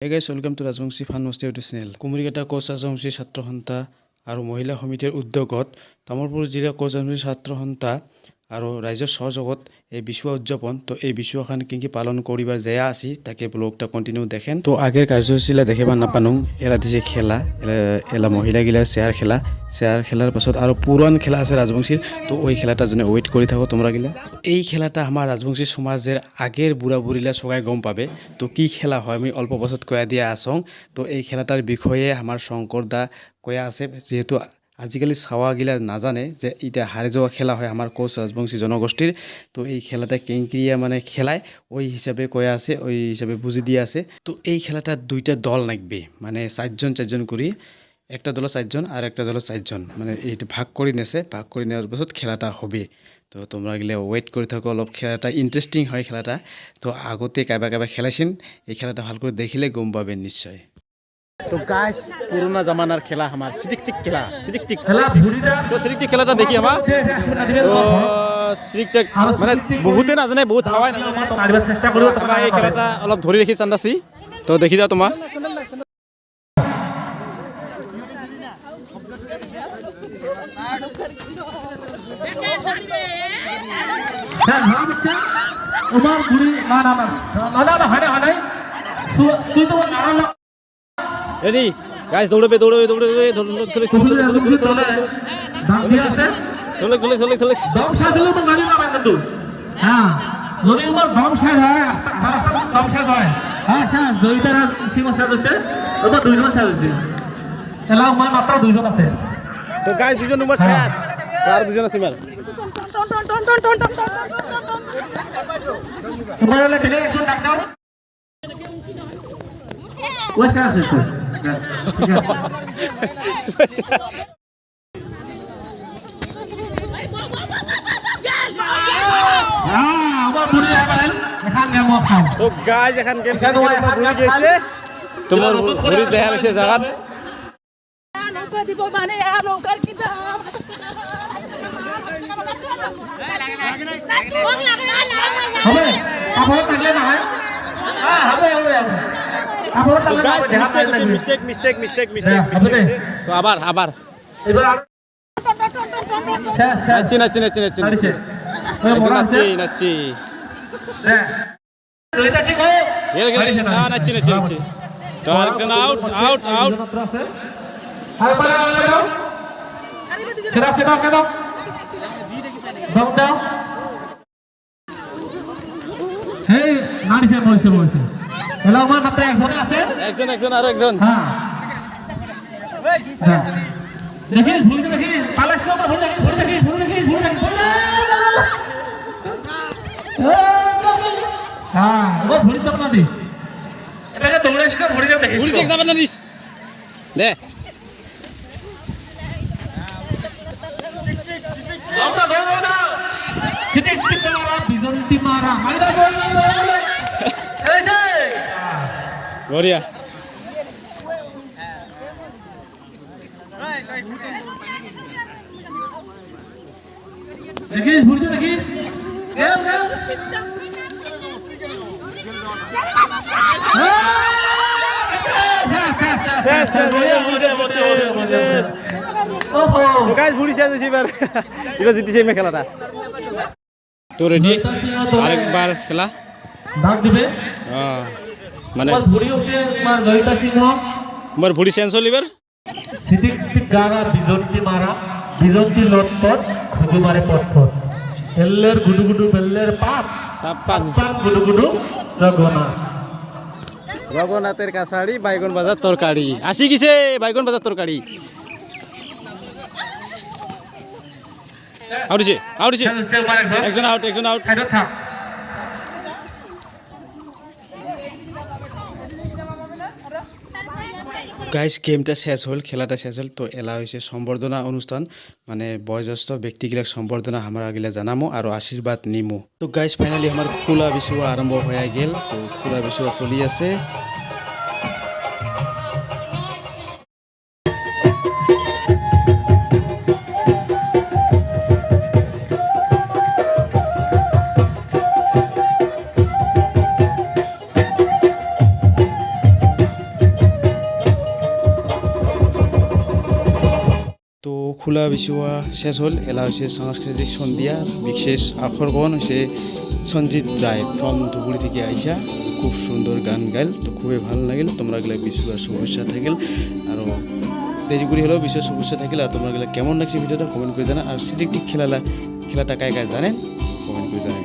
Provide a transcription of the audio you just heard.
Hey guys, welcome to Rajbangshi Fan Masti YouTube channel. Kumurigata Koch Rajbangshi Chhatro Sangha আৰু মহিলা সমিতিৰ উদ্যোগত তামৰপুৰ জিলা কোচ ৰাজবংশী ছাত্ৰ সন্থা আৰু ৰাইজৰ সহযোগত এই বিশু উদযাপন তো এই বিশুখান কি পালন করিবার যায় আছে তাকে ব্লগটা কন্টিনিউ দেখেন তো আগের কার্যসূচীলা দেখিবা নাপানুং এলা দিছে খেলা এলা মহিলা গিলা চেয়ার খেলার পাছত আর পুরান খেলা আছে রাজবংশীর তো ওই খেলাটা জন্য ওয়েট করে থাকো তোমরা গিলা এই খেলাটা আমার রাজবংশী সমাজের আগের বুড়া বুড়িলা সবাই গম পাবে তো কি খেলা হয় আমি অল্প বছর কয়া দিয়া আসং তো এই খেলাটার বিষয়ে আমার শঙ্কর দা কয়া আছে যেহেতু আজিকালি চাওয়া গিলা নাজানে যে এটা হারে যাওয়া খেলা হয় আমার কোচ রাজবংশী জনগোষ্ঠীর তো এই খেলাটা কেঙ্ক্রিয়া মানে খেলায় ওই হিসাবে কয়া আছে ওই হিসাবে বুঝি দিয়ে আছে তো এই খেলাটা দুইটা দল লাগবে মানে চারজন করি একটা দল চারজন আর একটা দল চারজন মানে এইটা ভাগ করে নেছে ভাগ করে নেওয়ার পাছত খেলাটা হবে তো তোমরা গিলে ওয়েট করে থাকো অলপ খেলাটা ইন্টারেস্টিং হয় খেলাটা তো আগতে কাইবা খেলাইছেন এই খেলাটা ভালো করে দেখিলে গম পাবেন নিশ্চয় তো গাইস পুরোনো জামানার খেলা আমার সিটিক খেলা তো সিটিক খেলাটা দেখি আমার তো সিটিক মানে বহুতে নাজানে বহুত চাওয়াই নাজানে চেষ্টা কৰো তোমার এই খেলাটা অলপ ধৰি ৰাখি চান্দাছি তো দেখি যাও তোমার উমার বুড়ি না হয় তুই তো রেডি গাইস দৌড়বে ধরে দম সাজলে তো গাড়ি নামায় কিন্তু হ্যাঁ যদি উমার দম শেষ হয় দম শেষ হয় হ্যাঁ শেষ জয়িতার সীমা শেষ হচ্ছে ওটা দুইজন শেষ হচ্ছে খেলা উমার মাত্র দুইজন আছে তো গাইস দুইজন উমার শেষ আর দুইজন আছে মার তোমার হলে দিলে একজন ডাক দাও ওই শেষ হচ্ছে ঠিক আছে আমার বুড়ি আইবেন এখান গেম খাও তো গাইস এখন গেম খেলতে বুড়ি গেছে তোমার বুড়ি দেখা গেছে জায়গা নৌকা দিব মানে নৌকার কি দাম হবে আপনারা থাকলে না হয় হ্যাঁ হবে আপনারা থাকলে না মিস্টেক তো আবার এবার শেষ নাচি নাচছি গো নাচি তো আরেকজন আউট আর পারে দাও কেদাও দাও হেই নারিছে বলছে হ্যালো আমার মাত্র একজন আছে একজন আর একজন হ্যাঁ দেখি পালাস না ভুল দেখি হ্যাঁ ও ভুল তো না দিস এটাকে দৌড়াইস না ভুল যাও দেখিস ভুল দেখ যাবে না দিস লে আমরা ধরো না সিটিক মারা বিজন্তি মারা মাইরা বল এসে গড়িয়া দেখিস ভুল দেখিস গেল গাইস বুড়ি শেষ হইছে এবার জিতিছে এই খেলাটা তো রেডি আরেকবার খেলা ডাক দিবে মানে আমার ভুড়ি হচ্ছে তোমার জয়িতা সিংহ মোর ভুড়ি চেঞ্জ হলিবার সিটিক গারা বিজন্তি মারা বিজন্তি লটপট খুগু মারে পটপট এল্লের গুডুগুডু বেল্লের পাপ সাপান গুডুগুডু জগন্নাথের কাছাড়ি বাইগন বাজার তরকারি আসি গেছে বাইগন বাজার তরকারি আউট একজন আউট গাইস গেমটা শেষ হল খেলাটা শেষ হল তো এলা হয়েছে সম্বর্ধনা অনুষ্ঠান মানে বয়োজ্যেষ্ঠ ব্যক্তিগিলাক সম্বর্ধনা আমরা আগিলা জানামো আর আশীর্বাদ নিমো তো গাইস ফাইনালি আমার খোলা বিশুয়া আরম্ভ হয়ে গেল তো খোলা বিশুয়া চলি আছে খোলা বিচুৱা শেষ হ'ল এলা হৈছে সাংস্কৃতিক সন্ধিয়ার বিশেষ আকর্ষণ হচ্ছে সঞ্জিত রায় ফ্রম ধুবুরি থেকে আইসা খুব সুন্দর গান গাইল তো খুবই ভালো লাগিল তোমরা গেলে বিচুয়ার শুভেচ্ছা থাকিল আর দেরি করে হলেও বিশেষ শুভেচ্ছা থাকিল আর তোমরা গেলে কেমন লাগছে ভিডিওটা কমেন্ট করে জানা আর সিটিক খেলাটা কায় কায় জানেন কমেন্ট করে জানেন।